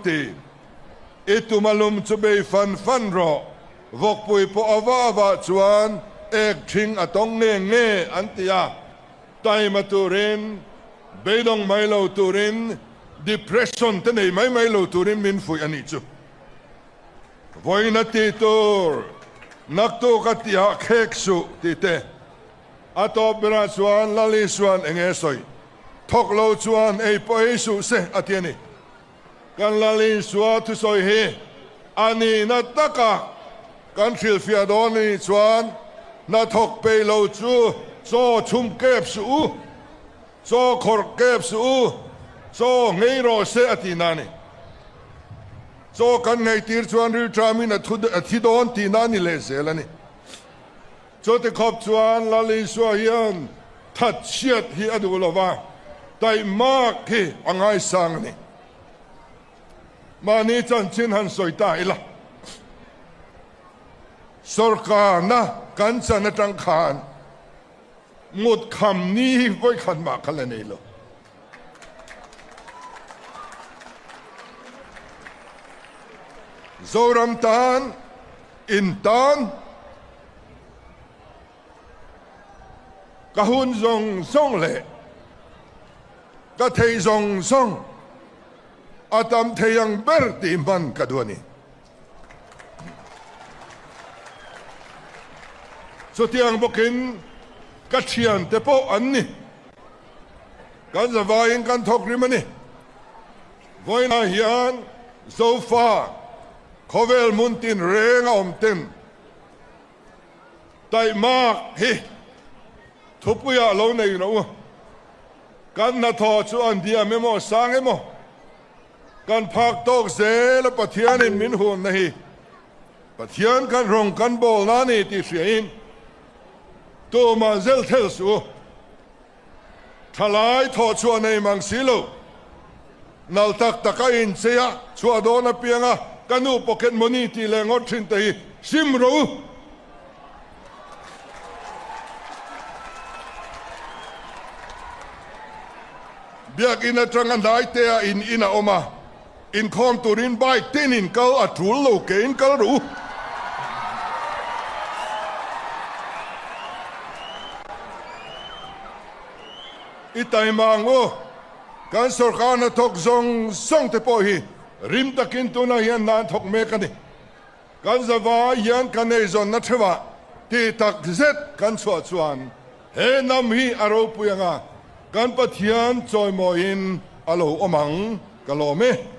ti itu malum chu be fan ro vok pui po awa chuan ek thing atong nge antia tai maturin beidong mailo turin depression te nei mai lo turin min fui ani chu voina ti tur nakto katia kheksu ti te ato bra chuan lali chuan enge soi Thawklo chuan ei po su se atiani kan lali suwa tu soi he ani na taka kan thil fia doni chuan na thok pe lo chu so chum kep su so khor kep su so ngei ro se atinani so kan ngai tir chuan ri tramin a thi don ti nani le se lani so te khop chuan lali suwa hian that chiat hi adu lova tai mak hi angai sang ni mani chan chin han soi tai la Sawrkarna kan chan atang khan mut kham ni voi khan ma khala nei lo zoram tan in tan kahun zong song le ka thei zong song atam theyang ber ti man kadwani so tiang bokin ka thian te po anni kan zawain kan thokri mani voina hian so far khovel muntin renga omten tai mak hi thupuya lo nei no kan na tho chu an dia memo sang emo kan phak tok se la pathian in min hun nahi pathian kan rong kan bol na ni ti hriin to ma zilh su thalai tho chu nei mang silo nal tak takain cheya chu adona pianga kanu pocket money ti le ngot thin te simro biak ina trangan dai te in ina oma in khom turin bai tin in kal atul lo ke in kal ru itai mango kan Sawrkarna thok zong song te po hi rim takin tu na hian nan thok me kani kan zawa hian kan ei zon na thewa ti tak zet kan chua chuan he nam hi aro puyanga kan pathian choi mo in alo omang kalome